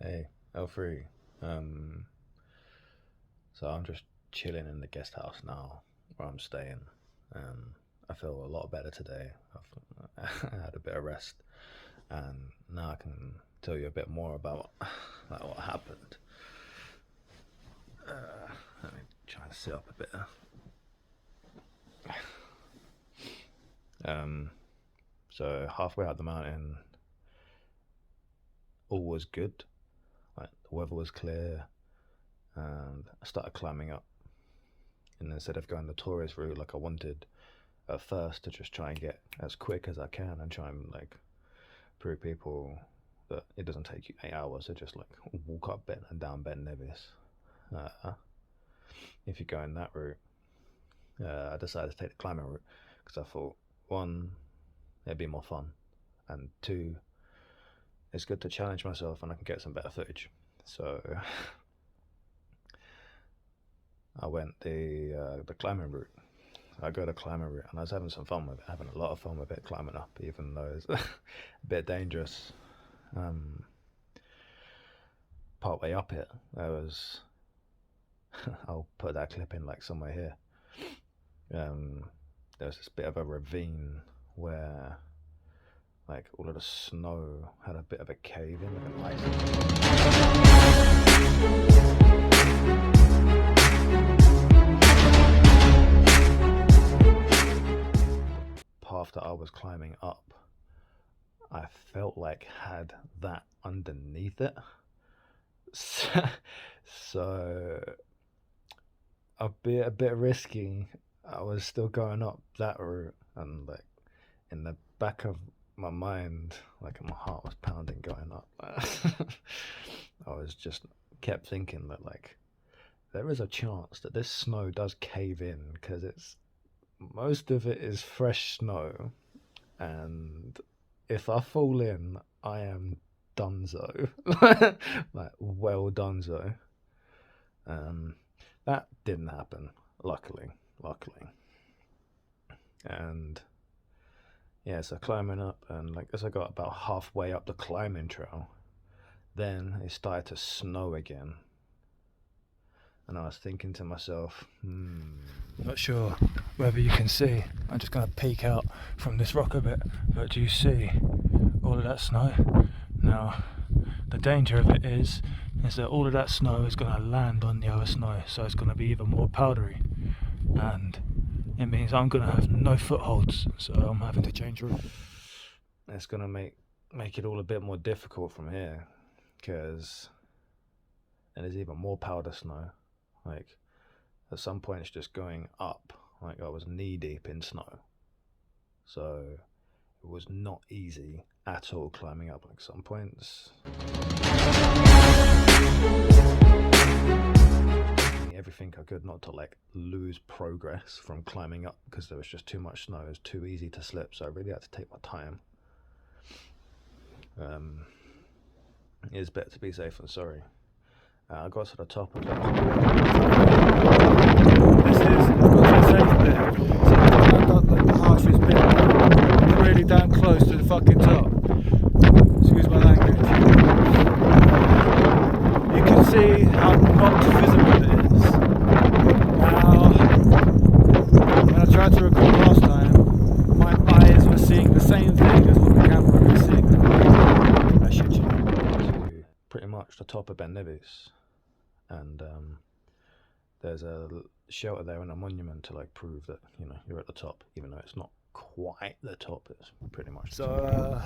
Hey, L3. So I'm just chilling in the guest house now where I'm staying. I feel a lot better today. I had a bit of rest, and now I can tell you a bit more about like what happened. Let me try and sit up a bit. So halfway up the mountain, all was good. Like the weather was clear, and I started climbing up. And instead of going the tourist route like I wanted at first, to just try and get as quick as I can and try and like prove people that it doesn't take you 8 hours to just like walk up Ben and down Ben Nevis. If you're going that route, I decided to take the climbing route because I thought, one, it'd be more fun, and two, it's good to challenge myself and I can get some better footage. So I went the climbing route. I go the climbing route, and I was having some fun with it, having a lot of fun with it, climbing up, even though it's a bit dangerous. Part way up it, there was, I'll put that clip in like somewhere here. There was this bit of a ravine where like all of the snow had a bit of a cave in, like an path that I was climbing up, I felt like had that underneath it. So a bit risky. I was still going up that route, and like in the back of my mind, like my heart was pounding going up. I was just kept thinking that like there is a chance that this snow does cave in, because it's most of it is fresh snow, and if I fall in, I am donezo. Like well donezo. That didn't happen, luckily. And yeah, so climbing up, and like as I got about halfway up the climbing trail, then it started to snow again. And I was thinking to myself, Not sure whether you can see. I'm just going to peek out from this rock a bit, but do you see all of that snow? Now, the danger of it is that all of that snow is going to land on the other snow, so it's going to be even more powdery, and it means I'm going to have no footholds, so I'm having to change route. It's going to make it all a bit more difficult from here, because there's even more powder snow. Like at some point it's just going up, like I was knee deep in snow, so it was not easy at all climbing up. Like some points everything I could not to like lose progress from climbing up, because there was just too much snow. It was too easy to slip, so I really had to take my time. It's better to be safe than sorry. I got to the top of it. This is, I've got to say for there, so I've got like the harshest bit, really down close to the fucking top. Excuse my language. You can see how not visible it is. Now, when I tried to record last time, my eyes were seeing the same thing as what the camera was seeing. I shit you. To pretty much the top of Ben Nevis, and there's a shelter there and a monument to like prove that, you know, you're at the top, even though it's not quite the top. It's pretty much so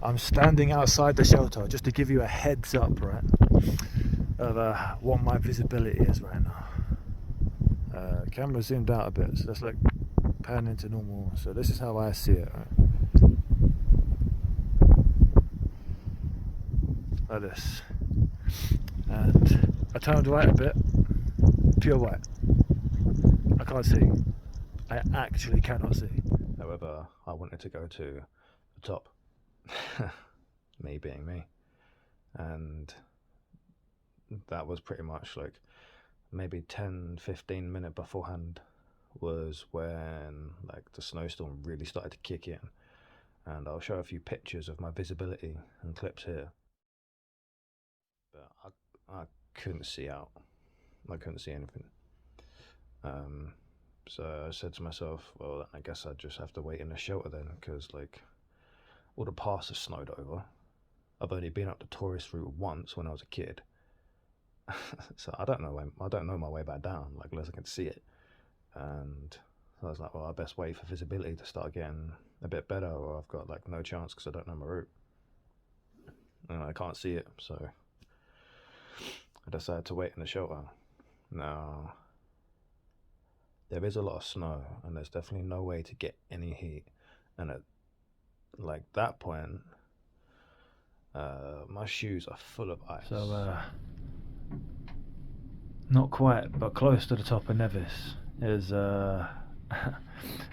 I'm standing outside the shelter just to give you a heads up, right, of what my visibility is right now. Camera zoomed out a bit, so let's like pan into normal. So this is how I see it, right? Like this, and I turned right a bit, pure white. I can't see. I actually cannot see. However, I wanted to go to the top. Me being me. And that was pretty much like maybe 10-15 minutes beforehand was when like the snowstorm really started to kick in. And I'll show a few pictures of my visibility and clips here. but I couldn't see out. I couldn't see anything. So I said to myself, well, I guess I'd just have to wait in the shelter then, because like all the paths are snowed over. I've only been up the tourist route once when I was a kid, so I don't know my way back down, like unless I can see it. And so I was like, well, I best wait for visibility to start getting a bit better, or I've got like no chance because I don't know my route and I can't see it. So I decided to wait in the shelter. Now, there is a lot of snow, and there's definitely no way to get any heat. And at like that point, my shoes are full of ice. So, not quite, but close to the top of Nevis is there's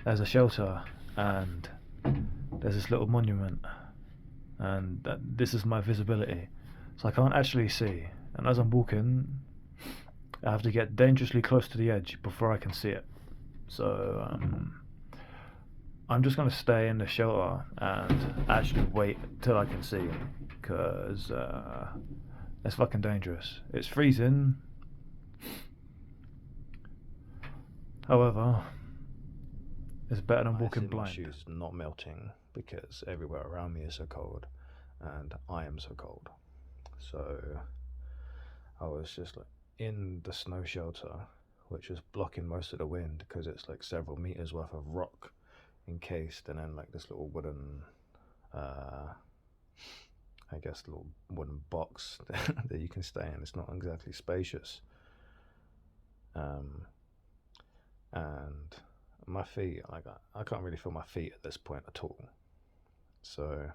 a shelter, and there's this little monument, and this is my visibility, so I can't actually see. And as I'm walking, I have to get dangerously close to the edge before I can see it. So I'm just going to stay in the shelter and actually wait till I can see, because it's fucking dangerous. It's freezing. However, it's better than walking blind. My shoes not melting because everywhere around me is so cold, and I am so cold. So I was just like in the snow shelter, which was blocking most of the wind because it's like several meters worth of rock encased, and then like this little wooden, I guess little wooden box that you can stay in. It's not exactly spacious. And my feet, like I can't really feel my feet at this point at all. So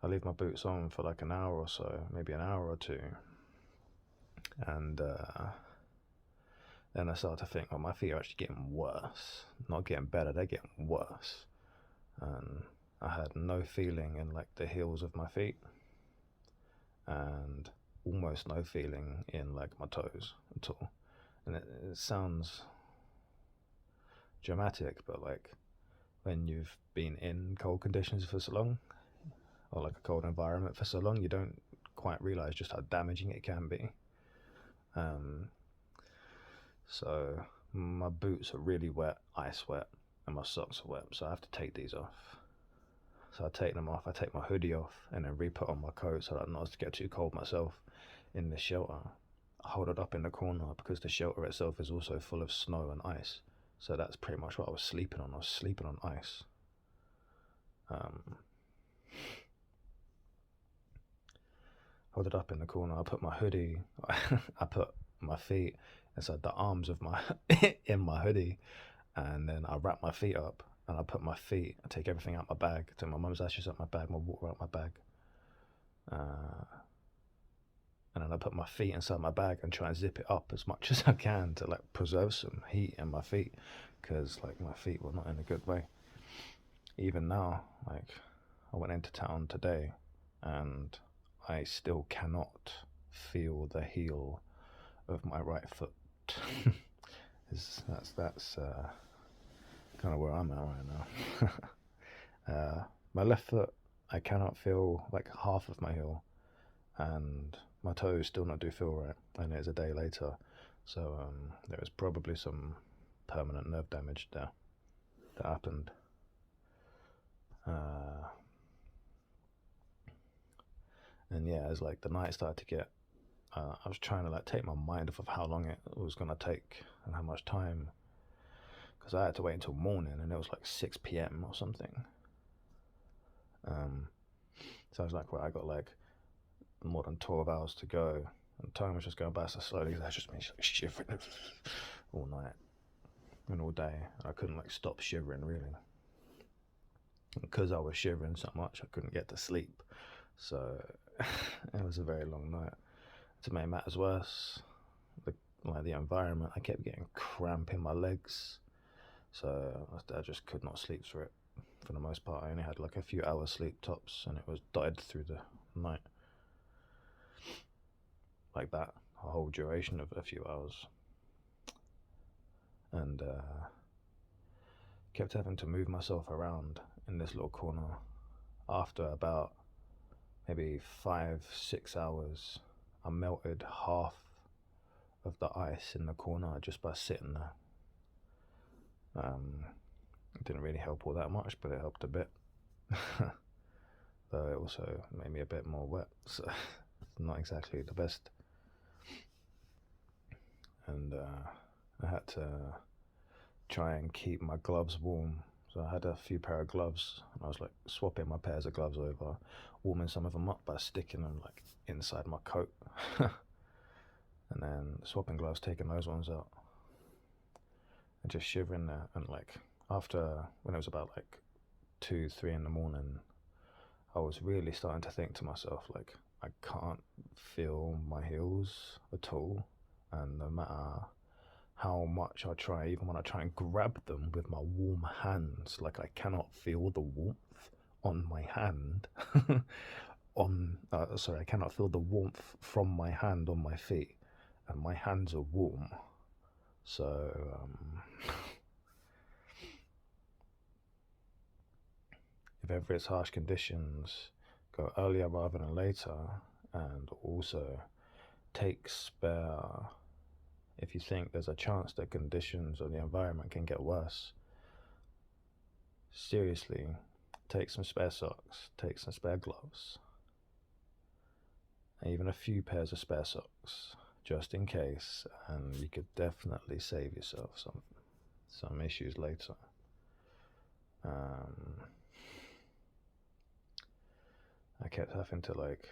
I leave my boots on for like an hour or so, maybe an hour or two, and then I start to think, well, my feet are actually getting worse. Not getting better, they're getting worse. And I had no feeling in like the heels of my feet, and almost no feeling in like my toes at all. And it sounds dramatic, but like when you've been in cold conditions for so long, or like a cold environment for so long, you don't quite realize just how damaging it can be. So my boots are really wet, ice wet, and my socks are wet, so I have to take these off. So I take them off, I take my hoodie off, and then re-put on my coat so that I'm not to get too cold myself in the shelter. I hold it up in the corner because the shelter itself is also full of snow and ice. So that's pretty much what I was sleeping on. I was sleeping on ice. Hold it up in the corner. I put my hoodie, I put my feet inside the arms of my, in my hoodie. And then I wrap my feet up and I put my feet, I take everything out my bag. I take my mum's ashes out my bag, my water out my bag. And then I put my feet inside my bag and try and zip it up as much as I can to like preserve some heat in my feet, because like my feet were not in a good way. Even now, like I went into town today and I still cannot feel the heel of my right foot. That's kind of where I'm at right now. My left foot, I cannot feel like half of my heel, and my toes still not do feel right, and it's a day later. So there is probably some permanent nerve damage there that happened. And yeah, as like the night started to get, I was trying to like take my mind off of how long it was gonna take and how much time, because I had to wait until morning, and it was like 6 p.m. or something. So I was like, well, I got like more than 12 hours to go, and time was just going by so slowly. That's just me shivering all night and all day. I couldn't like stop shivering really, because I was shivering so much I couldn't get to sleep. So it was a very long night. To make matters worse, the environment, I kept getting cramp in my legs, so I just could not sleep through it. For the most part, I only had like a few hours sleep tops, and it was died through the night like that, a whole duration of a few hours. And kept having to move myself around in this little corner after about maybe 5-6 hours I melted half of the ice in the corner just by sitting there. It didn't really help all that much, but it helped a bit. Though it also made me a bit more wet, so not exactly the best. And I had to try and keep my gloves warm. So I had a few pair of gloves, and I was like swapping my pairs of gloves over, warming some of them up by sticking them like inside my coat, and then swapping gloves, taking those ones out, and just shivering there. And like after, when it was about like 2-3 in the morning, I was really starting to think to myself, like, I can't feel my heels at all, and no matter how much I try, even when I try and grab them with my warm hands, like I cannot feel the warmth on my hand. I cannot feel the warmth from my hand on my feet, and my hands are warm. So if ever it's harsh conditions, go earlier rather than later, and also take spare. If you think there's a chance that conditions or the environment can get worse, seriously, take some spare socks, take some spare gloves, and even a few pairs of spare socks, just in case, and you could definitely save yourself some issues later. I kept having to, like,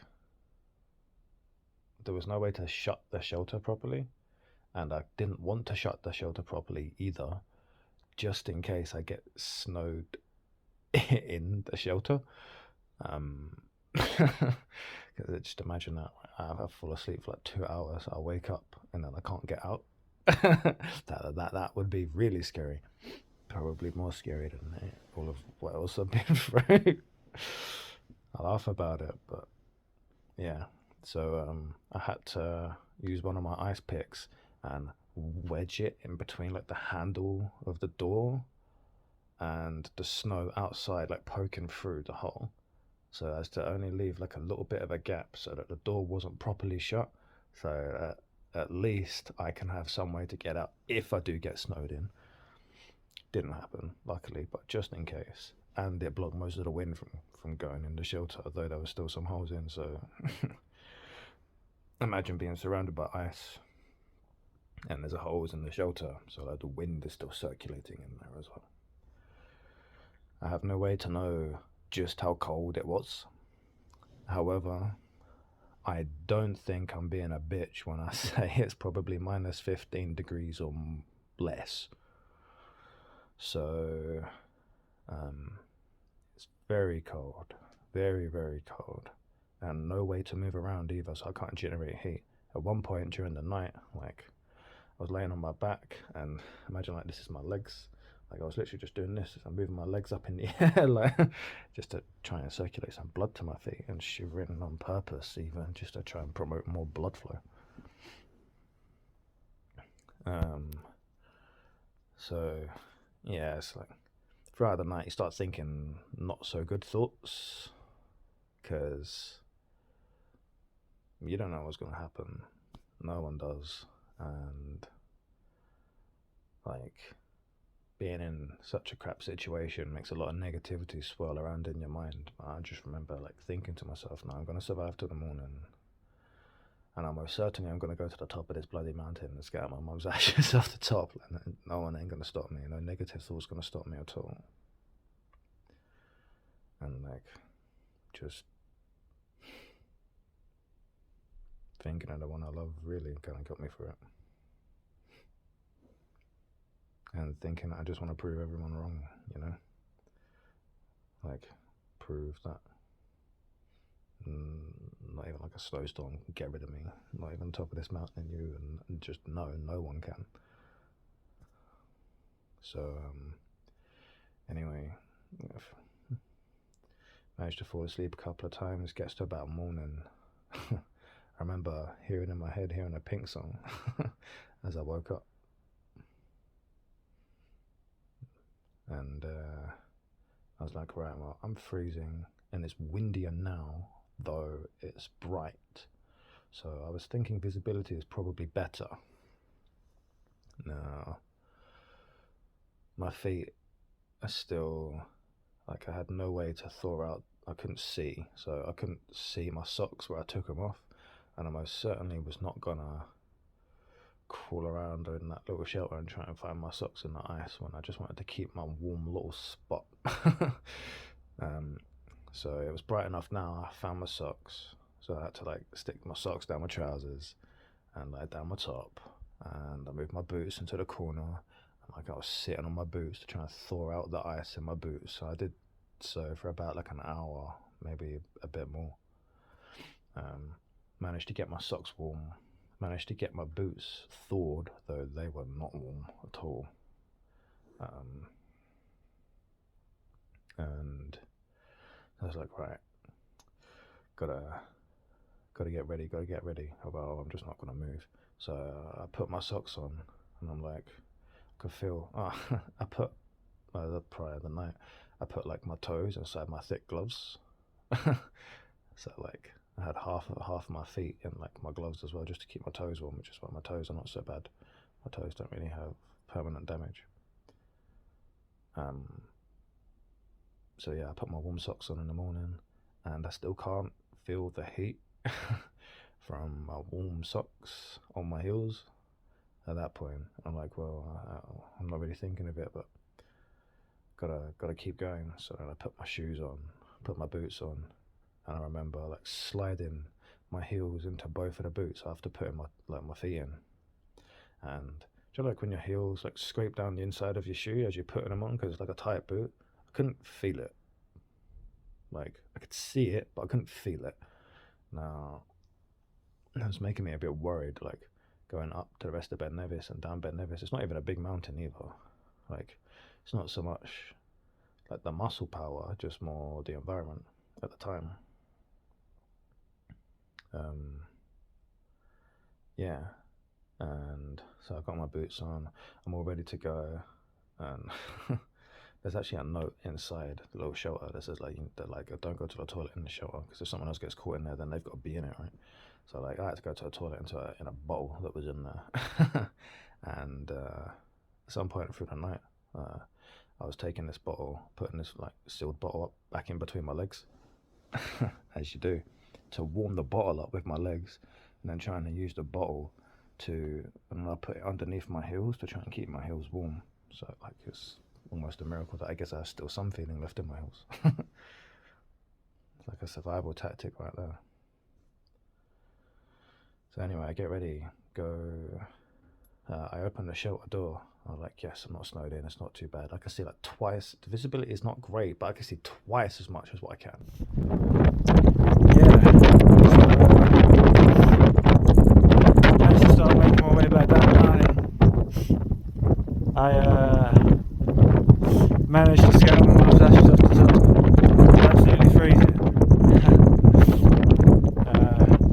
there was no way to shut the sheLTer properly, and I didn't want to shut the sheLTer properly either, just in case I get snowed in the sheLTer. Because just imagine that I fall asleep for like 2 hours, I'll wake up and then I can't get out. that would be really scary. Probably more scary than all of what else I've been through. I laugh about it, but yeah. So I had to use one of my ice picks and wedge it in between like the handle of the door and the snow outside, like poking through the hole, so as to only leave like a little bit of a gap so that the door wasn't properly shut, so at least I can have some way to get out if I do get snowed in. Didn't happen, luckily, but just in case. And it blocked most of the wind from going in the sheLTer, although there was still some holes in, so imagine being surrounded by ice and there's holes in the sheLTer, so that the wind is still circulating in there as well. I have no way to know just how cold it was. However, I don't think I'm being a bitch when I say it's probably minus 15 degrees or less. So it's very cold, very, very cold, and no way to move around either, so I can't generate heat. At one point during the night, like, I was laying on my back, and imagine like this is my legs. Like I was literally just doing this, I'm moving my legs up in the air, like, just to try and circulate some blood to my feet, and shivering on purpose, even just to try and promote more blood flow. So yeah, it's like throughout the night you start thinking not so good thoughts, because you don't know what's going to happen. No one does, and like, being in such a crap situation makes a lot of negativity swirl around in your mind. I just remember like thinking to myself, no, I'm going to survive till the morning, and I'm most certainly I'm going to go to the top of this bloody mountain and scatter my mum's ashes off the top, and no one ain't going to stop me. No negative thoughts going to stop me at all. And like, just thinking of the one I love really kind of got me through it. And thinking I just want to prove everyone wrong, you know? Like, prove that not even like a snowstorm can get rid of me. Not even top of this mountain, and just no one can. So, anyway, I've managed to fall asleep a couple of times, gets to about morning. I remember hearing in my head, hearing a Pink song as I woke up. And I was like, right, well, I'm freezing, and it's windier now, though it's bright. So I was thinking visibility is probably better. Now, my feet are still, like, I had no way to thaw out. I couldn't see, so I couldn't see my socks where I took them off, and I most certainly was not gonna crawl around in that little shelter and try and find my socks in the ice when I just wanted to keep my warm little spot. So it was bright enough now. I found my socks, so I had to like stick my socks down my trousers and like down my top, and I moved my boots into the corner, and like I was sitting on my boots to try and thaw out the ice in my boots. So I did so for about like an hour, maybe a bit more. Managed to get my socks warm, managed to get my boots thawed, though they were not warm at all. And I was like, right, gotta get ready, well, I'm just not gonna move. So I put my socks on, and I'm like, I could feel, I put, the night, I put like my toes inside my thick gloves. So like, I had half of my feet in like my gloves as well, just to keep my toes warm, which is why my toes are not so bad. My toes don't really have permanent damage. So yeah, I put my warm socks on in the morning, and I still can't feel the heat from my warm socks on my heels. At that point, I'm like, well, I'm not really thinking of it, but gotta keep going. So then I put my shoes on, put my boots on, and I remember like sliding my heels into both of the boots after putting my feet in. And do you know, like when your heels like scrape down the inside of your shoe as you're putting them on, because it's like a tight boot? I couldn't feel it. Like, I could see it, but I couldn't feel it. Now, it was making me a bit worried, like, going up to the rest of Ben Nevis and down Ben Nevis. It's not even a big mountain either. Like, it's not so much like the muscle power, just more the environment at the time. Yeah. And so I got my boots on. I'm all ready to go. And there's actually a note inside the little shelter that says like, don't go to the toilet in the shelter, because if someone else gets caught in there, then they've got to be in it, right? So like, I had to go to the toilet in a bottle that was in there. And at some point through the night, I was taking this bottle, putting this like sealed bottle up back in between my legs, as you do, to warm the bottle up with my legs, and then trying to use the bottle and I put it underneath my heels to try and keep my heels warm. So like, it's almost a miracle that I guess I have still some feeling left in my heels. It's like a survival tactic right there. So anyway, I get ready, go. I open the shelter door. I was like, yes, I'm not snowed in, it's not too bad. I can see like twice. The visibility is not great, but I can see twice as much as what I can. Yeah. I just started making my way back down the mountain. I managed to scale my mum's ashes off the top. Absolutely freezing.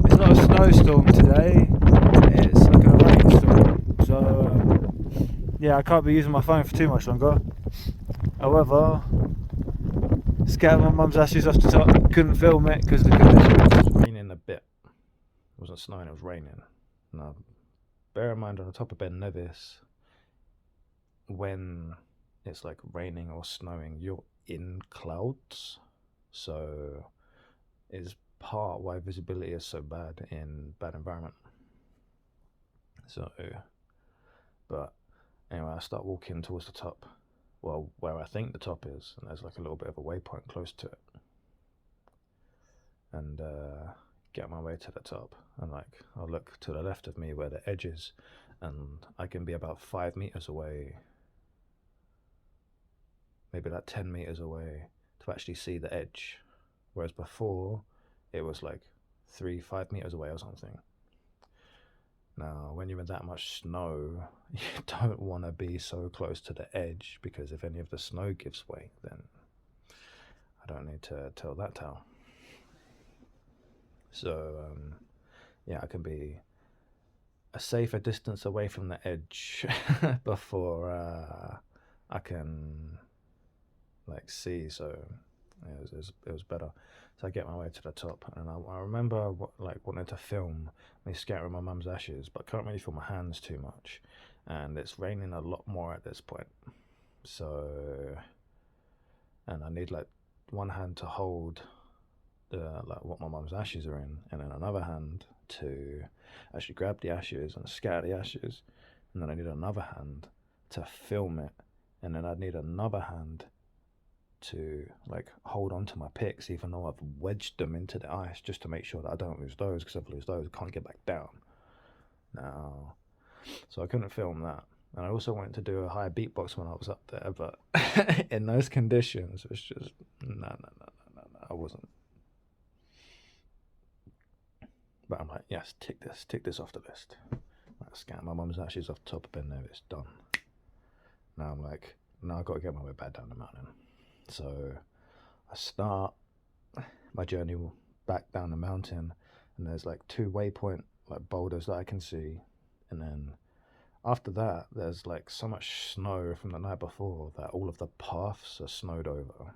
It's not a snowstorm today, it's like a rainstorm. So yeah, I can't be using my phone for too much longer. However, scattered my mum's ashes off the top. Couldn't film it because the conditions. It was raining a bit. It wasn't snowing, it was raining. Now, bear in mind, on the top of Ben Nevis, when it's like raining or snowing, you're in clouds. So it's part why visibility is so bad in bad environment. So, but anyway, I start walking towards the top. Well, where I think the top is, and there's like a little bit of a waypoint close to it. And get my way to the top, and like, I'll look to the left of me where the edge is, and I can be about 5 meters away, maybe like 10 meters away, to actually see the edge. Whereas before, it was like 3-5 meters away or something. Now, when you're in that much snow, you don't want to be so close to the edge, because if any of the snow gives way, then I don't need to tell that tale. So, yeah, I can be a safer distance away from the edge before I can like see. So it was better. So I get my way to the top, and I remember wanting to film me scattering my mum's ashes, but I can't really feel my hands too much, and it's raining a lot more at this point. So, and I need like one hand to hold like what my mum's ashes are in, and then another hand to actually grab the ashes and scatter the ashes, and then I need another hand to film it, and then I'd need another hand to like hold on to my picks, even though I've wedged them into the ice, just to make sure that I don't lose those, because if I lose those I can't get back down now. So I couldn't film that, and I also wanted to do a high beatbox when I was up there, but in those conditions it was just no, I wasn't. But I'm like, yes, tick this off the list. Like, scan my mum's ashes off the top of Ben Nevis, done. Now I'm like, now I've got to get my way back down the mountain. So I start my journey back down the mountain, and there's like 2 waypoint like boulders that I can see, and then after that there's like so much snow from the night before that all of the paths are snowed over.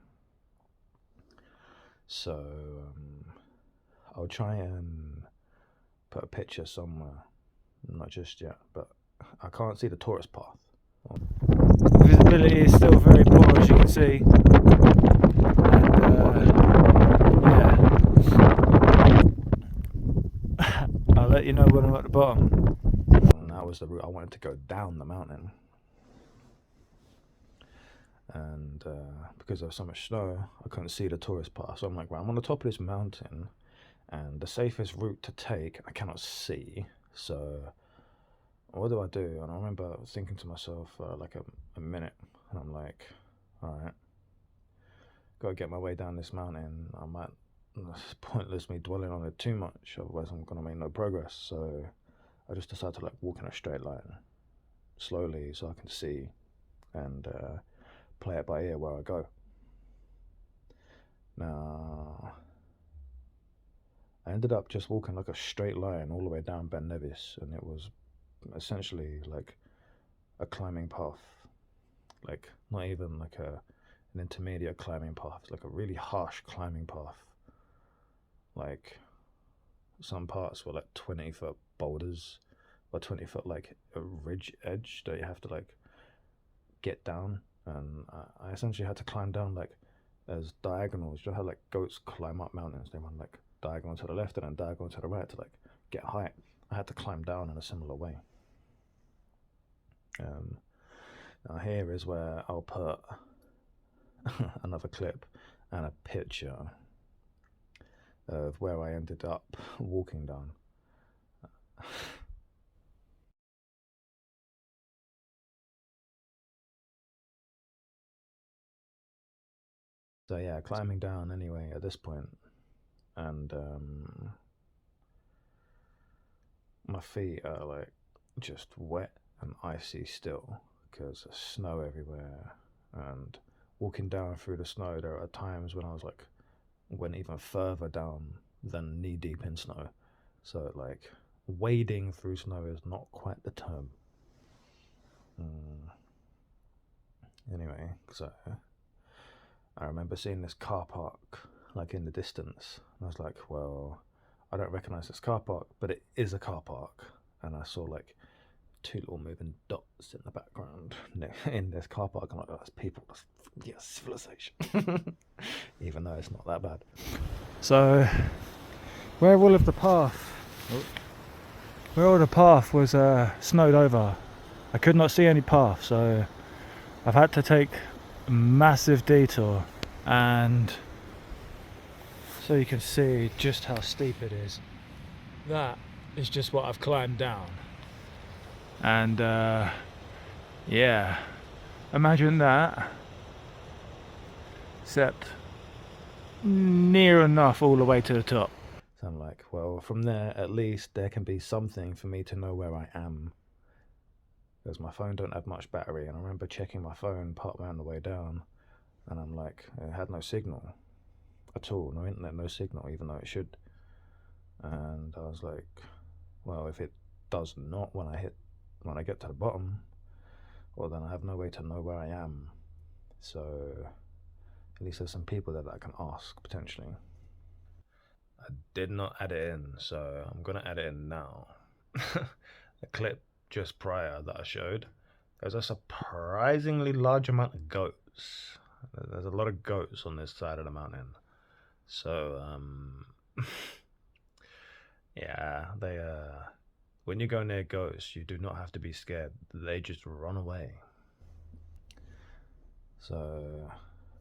So I'll try and put a picture somewhere, not just yet, but I can't see the tourist path. Visibility is still very poor, as you can see, and yeah, I'll let you know when I'm at the bottom. And that was the route I wanted to go down the mountain, and because there was so much snow I couldn't see the tourist path, so I'm like, right, I'm on the top of this mountain and the safest route to take I cannot see, so what do I do? And I remember thinking to myself for like a minute, and I'm like, alright, gotta get my way down this mountain. It's pointless me dwelling on it too much, otherwise I'm gonna make no progress. So I just decided to like walk in a straight line slowly so I can see, and play it by ear where I go. Now I ended up just walking like a straight line all the way down Ben Nevis, and it was essentially like a climbing path, like not even like an intermediate climbing path. It's like a really harsh climbing path. Like some parts were like 20-foot boulders, or 20-foot like a ridge edge that you have to like get down, and I essentially had to climb down like as diagonals. You know how like goats climb up mountains, they run like diagonal to the left and then diagonal to the right to like get height. I had to climb down in a similar way. Now here is where I'll put another clip and a picture of where I ended up walking down. So yeah, climbing down anyway at this point, and my feet are like just wet and icy still because there's snow everywhere, and walking down through the snow, there are times when I was like went even further down than knee deep in snow, so like wading through snow is not quite the term. Anyway, so I remember seeing this car park like in the distance, and I was like, well, I don't recognize this car park, but it is a car park. And I saw like 2 little moving dots in the background in this car park. I'm like, oh, that's people, that's, yeah, civilization. Even though it's not that bad. So where all the path was snowed over, I could not see any path, so I've had to take a massive detour, and so you can see just how steep it is. That is just what I've climbed down, and yeah, imagine that, except near enough all the way to the top. So I'm like, well, from there at least there can be something for me to know where I am, because my phone don't have much battery. And I remember checking my phone part way on the way down, and I'm like, it had no signal at all, no internet, no signal, even though it should. And I was like, well, if it does not when I get to the bottom, well, then I have no way to know where I am. So At least there's some people there that I can ask potentially. I did not add it in, so I'm gonna add it in now. The clip just prior that I showed, there's a surprisingly large amount of goats. There's a lot of goats on this side of the mountain. So yeah, they when you go near goats, you do not have to be scared. They just run away. So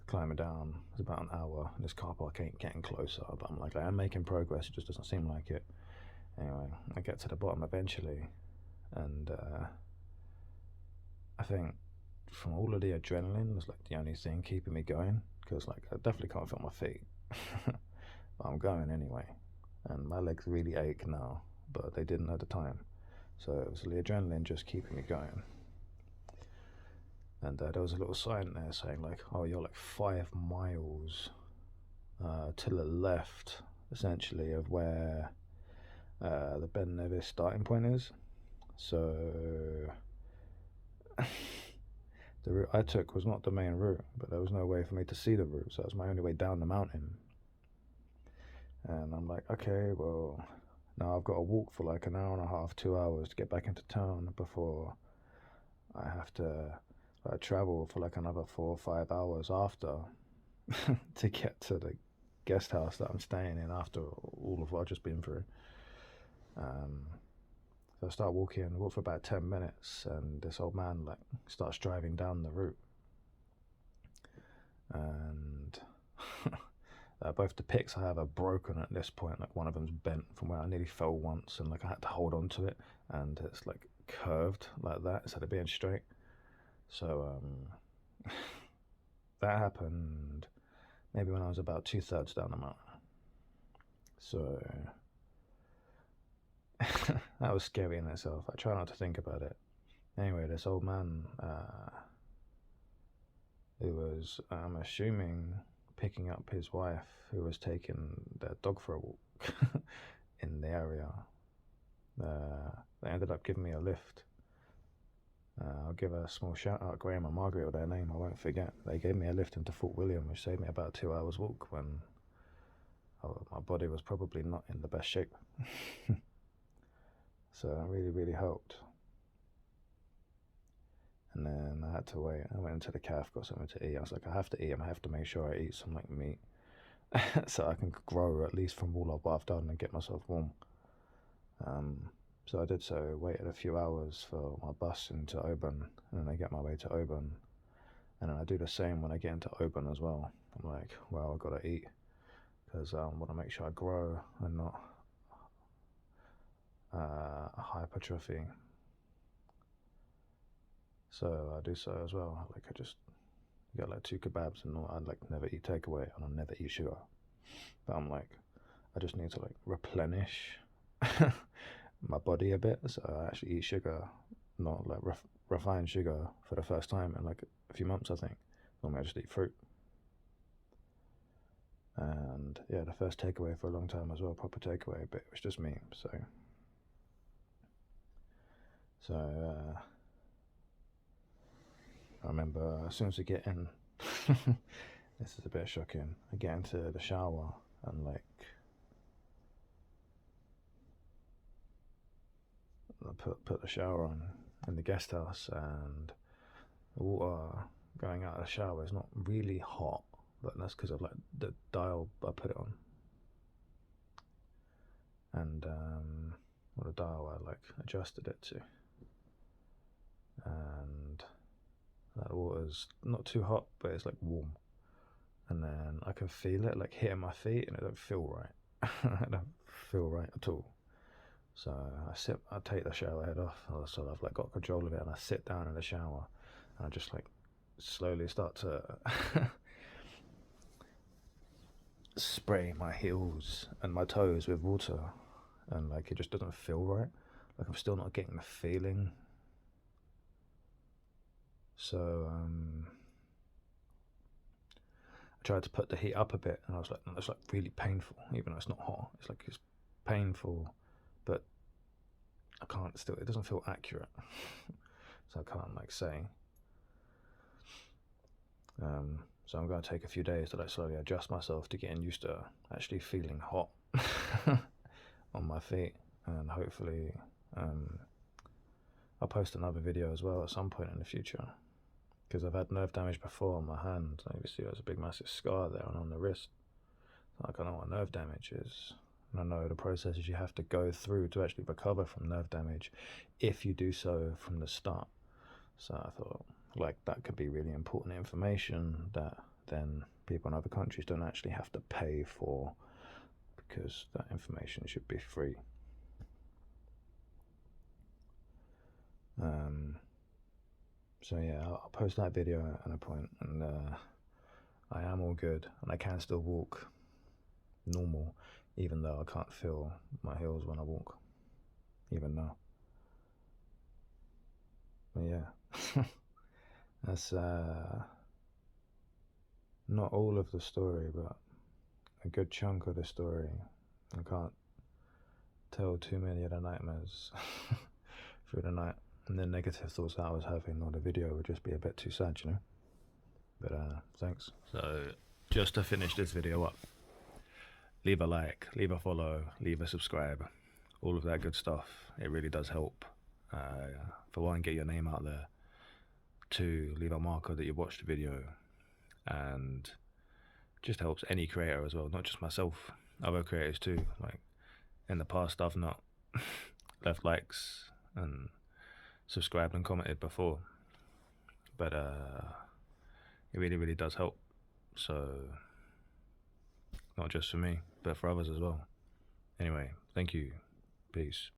climbing down, it's about an hour. This car park ain't getting closer, but I'm like, I am making progress. It just doesn't seem like it. Anyway, I get to the bottom eventually, and I think from all of the adrenaline, it's like the only thing keeping me going, because like I definitely can't feel my feet. But I'm going anyway, and my legs really ache now, but they didn't at the time. So it was the adrenaline just keeping me going. And there was a little sign there saying like, oh, you're like 5 miles to the left, essentially, of where the Ben Nevis starting point is. So the route I took was not the main route, but there was no way for me to see the route, so it was my only way down the mountain. And I'm like, okay, well, now I've got to walk for like an hour and a half, 2 hours to get back into town before I have to travel for like another 4 or 5 hours after to get to the guest house that I'm staying in after all of what I've just been through. So I start walk for about 10 minutes, and this old man like starts driving down the route. And both the picks I have are broken at this point. Like one of them's bent from where I nearly fell once, and like I had to hold on to it, and it's like curved like that instead of being straight. So that happened maybe when I was about 2/3 down the mountain. So that was scary in itself. I try not to think about it. Anyway, this old man who was, I'm assuming, picking up his wife, who was taking their dog for a walk in the area, they ended up giving me a lift. I'll give a small shout out, Graham and Margaret, with their name, I won't forget. They gave me a lift into Fort William, which saved me about 2 hours walk when my body was probably not in the best shape. So it really, really helped. And then I had to wait. I went into the cafe, got something to eat. I was like, I have to eat. I have to make sure I eat some like meat so I can grow at least from all of what I've done and get myself warm. So I did so, waited a few hours for my bus into Oban, and then I get my way to Oban. And then I do the same when I get into Oban as well. I'm like, well, I've got to eat, because I want to make sure I grow and not hypertrophy. So I do so as well. Like I just get like 2 kebabs, and I'd like never eat takeaway, and I never eat sugar. But I'm like, I just need to like replenish my body a bit, so I actually eat sugar, not like refined sugar, for the first time in like a few months, I think. Normally I just eat fruit. And yeah, the first takeaway for a long time as well, proper takeaway, but it was just me. So I remember as soon as we get in, this is a bit shocking, I get into the shower, and like I put the shower on in the guest house, and the water going out of the shower is not really hot, but that's because of like the dial I put it on. And what a dial I like adjusted it to, and that water's not too hot, but it's like warm. And then I can feel it like hitting my feet, and it don't feel right. It don't feel right at all. So I take the shower head off, so I've like got control of it, and I sit down in the shower, and I just like slowly start to spray my heels and my toes with water, and like it just doesn't feel right. Like I'm still not getting the feeling. So I tried to put the heat up a bit, and I was like, no, that's like really painful, even though it's not hot. It's like it's painful, but I can't still, it doesn't feel accurate. So I can't like say. So I'm going to take a few days to like slowly adjust myself to getting used to actually feeling hot on my feet, and hopefully I'll post another video as well at some point in the future, because I've had nerve damage before on my hand. You see there's a big massive scar there, and on the wrist. Like, I know what nerve damage is, and I know the processes you have to go through to actually recover from nerve damage if you do so from the start. So I thought, like, that could be really important information that then people in other countries don't actually have to pay for, because that information should be free. So yeah, I'll post that video at a point, and I am all good, and I can still walk normal, even though I can't feel my heels when I walk, even now. But yeah, that's not all of the story, but a good chunk of the story. I can't tell too many of the nightmares through the night, and the negative thoughts that I was having on the video would just be a bit too sad, you know. But thanks. So just to finish this video up, leave a like, leave a follow, leave a subscribe, all of that good stuff. It really does help. For one, get your name out there. Two, leave a marker that you watched the video, and just helps any creator as well, not just myself, other creators too. Like, in the past I've not left likes and subscribed and commented before, but it really does help. So not just for me, but for others as well. Anyway, thank you. Peace.